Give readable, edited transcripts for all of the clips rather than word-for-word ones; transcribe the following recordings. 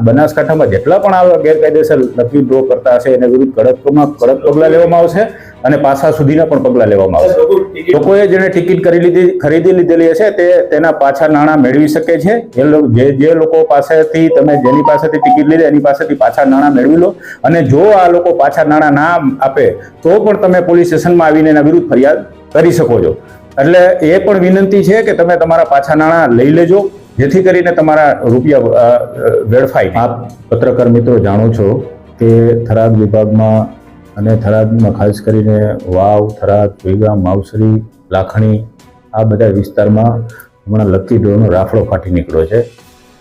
બનાસકાંઠામાં જેટલા પણ આવા ગેરકાયદેસર લકી ડ્રો કરતા હશે એના વિરુદ્ધ કડક પગલાં લેવામાં આવશે અને પાછા સુધીના પણ પગલાં લેવામાં આવશે. લોકોએ જેને ટિકિટ ખરીદી લીધેલી હશે તેના પાછા નાણાં મેળવી શકે છે. જે લોકો પાસેથી જેની પાસેથી ટિકિટ લીધી એની પાસેથી પાછા નાણાં મેળવી લો, અને જો આ લોકો પાછા નાણાં ના આપે તો પણ તમે પોલીસ સ્ટેશનમાં આવીને એના વિરુદ્ધ ફરિયાદ કરી શકો છો. એટલે એ પણ વિનંતી છે કે તમે તમારા પાછા નાણાં લઈ લેજો, જેથી કરીને તમારા રૂપિયા વેડફાય. આપ પત્રકાર મિત્રો જાણો છો કે થરાદ વિભાગમાં અને થરાદમાં ખાસ કરીને વાવ, થરાદ, વિગામ, માવસરી, લાખણી આ બધા વિસ્તારમાં હમણાં લકી ડ્રોનો રાફડો ફાટી નીકળ્યો છે.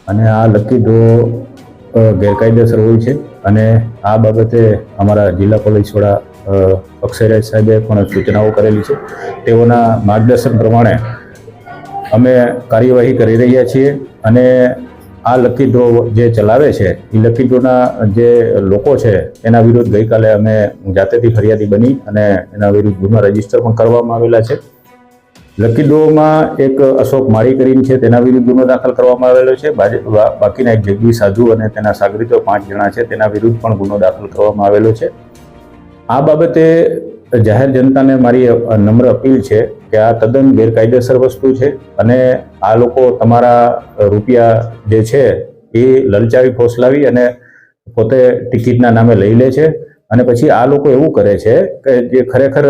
અને આ લકી ડ્રો ગેરકાયદેસર હોય છે અને આ બાબતે અમારા જિલ્લા પોલીસ વડા અક્ષયરાજ સાહેબે પણ સૂચનાઓ કરેલી છે. તેઓના માર્ગદર્શન પ્રમાણે અમે કાર્યવાહી કરી રહ્યા છીએ અને આ લકી ડ્રો જે ચલાવે છે એ લકી ડ્રોના જે લોકો છે એના વિરુદ્ધ ગઈકાલે અમે જાતેથી ફરિયાદી બની અને એના વિરુદ્ધ ગુનો રજીસ્ટર પણ કરવામાં આવેલા છે. લકી ડ્રોમાં એક અશોક માળી કરીને છે તેના વિરુદ્ધ ગુનો દાખલ કરવામાં આવેલો છે. બાકીના એક જગદીશ સાધુ અને તેના સાગરીતો 5 જણા છે તેના વિરુદ્ધ પણ ગુનો દાખલ કરવામાં આવેલો છે. આ બાબતે જાહેર જનતાને મારી નમ્ર અપીલ છે કે આ તદ્દન ગેરકાયદેસર વસ્તુ છે અને આ લોકો તમારા રૂપિયા જે છે એ લલચાવી ફોસલાવી અને પોતે ટિકિટના નામે લઈ લે છે. અને પછી આ લોકો એવું કરે છે કે જે ખરેખર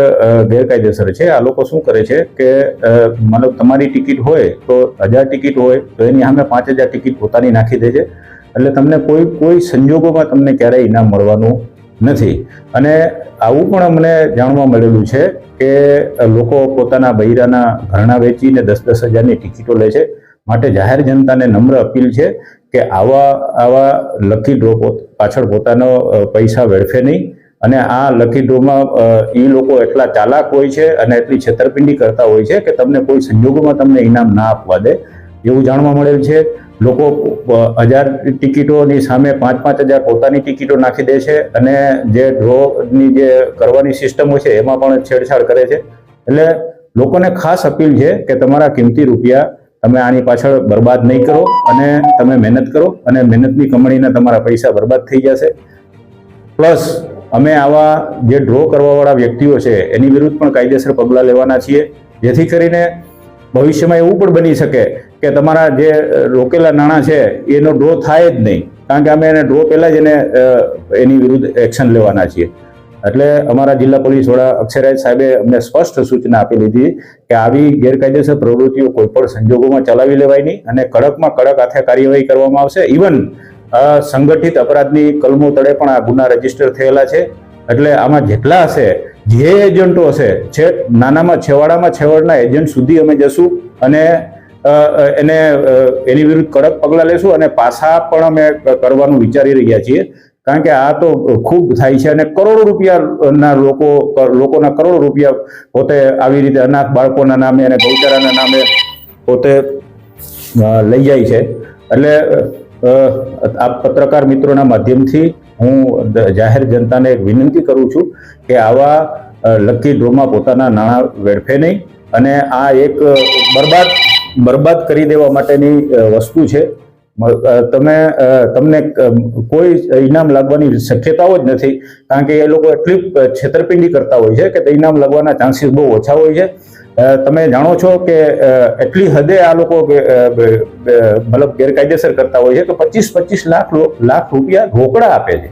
ગેરકાયદેસર છે. આ લોકો શું કરે છે કે મતલબ તમારી ટિકિટ હોય તો 1000 ટિકિટ હોય તો એની સામે 5000 ટિકિટ પોતાની નાખી દે છે. એટલે તમને કોઈ સંજોગોમાં તમને ક્યારેય ઇનામ મળવાનું નથી. અને આવું પણ અમને જાણવા મળેલું છે કે લોકો પોતાના બૈરાના ઘરણા વેચીને 10-10 હજારની ટિકિટો લે છે. માટે જાહેર જનતાને નમ્ર અપીલ છે કે આવા લકી ડ્રો પાછળ પોતાનો પૈસા વેડફે નહીં. અને આ લકી ડ્રોમાં એ લોકો એટલા ચાલાક હોય છે અને એટલી છેતરપિંડી કરતા હોય છે કે તમને કોઈ સંજોગોમાં તમને ઇનામ ના આપવા દે એવું જાણવા મળેલ છે. લોકો 1000 ટિકિટોની સામે 5-5000 પોતાની ટિકિટો નાખી દે છે અને જે ડ્રોની જે કરવાની સિસ્ટમ હોય છે એમાં પણ છેડછાડ કરે છે. એટલે લોકોને ખાસ અપીલ છે કે તમારા કિંમતી રૂપિયા તમે આની પાછળ બરબાદ નહીં કરો અને તમે મહેનત કરો, અને મહેનતની કમાણીના તમારા પૈસા બરબાદ થઈ જશે. પ્લસ અમે આવા જે ડ્રો કરવાવાળા વ્યક્તિઓ છે એની વિરુદ્ધ પણ કાયદેસર પગલાં લેવાના છીએ, જેથી કરીને ભવિષ્યમાં એવું પણ બની શકે કે તમારા જે રોકેલા નાણાં છે એનો ડ્રો થાય જ નહીં, કારણ કે અમે એને ડ્રો પહેલાં જ એની વિરુદ્ધ એક્શન લેવાના છીએ. એટલે અમારા જિલ્લા પોલીસ વડા અક્ષયરાજ સાહેબે અમને સ્પષ્ટ સૂચના આપી લીધી કે આવી ગેરકાયદેસર પ્રવૃત્તિઓ કોઈ પણ સંજોગોમાં ચલાવી લેવાય નહીં અને કડકમાં કડક હાથે કાર્યવાહી કરવામાં આવશે. ઇવન સંગઠિત અપરાધની કલમો તળે પણ આ ગુના રજીસ્ટર થયેલા છે. એટલે આમાં જેટલા હશે, જે એજન્ટો હશે, નાનામાં છેવાડાના એજન્ટ સુધી અમે જશું અને એની વિરુદ્ધ કડક પગલાં લેશું અને પાછા પણ અમે કરવાનું વિચારી રહ્યા છીએ. કારણ કે આ તો ખૂબ થાય છે અને કરોડો રૂપિયાના લોકોના કરોડો રૂપિયા પોતે આવી રીતે અનાથ બાળકોના નામે અને ગૌચારાના નામે પોતે લઈ જાય છે. એટલે આ પત્રકાર મિત્રોના માધ્યમથી હું જાહેર જનતાને એક વિનંતી કરું છું કે આવા લકી ડ્રોમાં પોતાના નાણાં વેડફે નહીં. અને આ એક બરબાદ કરી દેવા માટેની વસ્તુ છે. તમને કોઈ ઇનામ લાગવાની શક્યતાઓ જ નથી, કારણ કે એ લોકો એટલી છેતરપિંડી કરતા હોય છે કે ઇનામ લાગવાના ચાન્સીસ બહુ ઓછા હોય છે. તમે જાણો છો કે એટલી હદે આ લોકો મતલબ ગેરકાયદેસર કરતા હોય છે કે 25-25 લાખ રૂપિયા રોકડા આપે છે.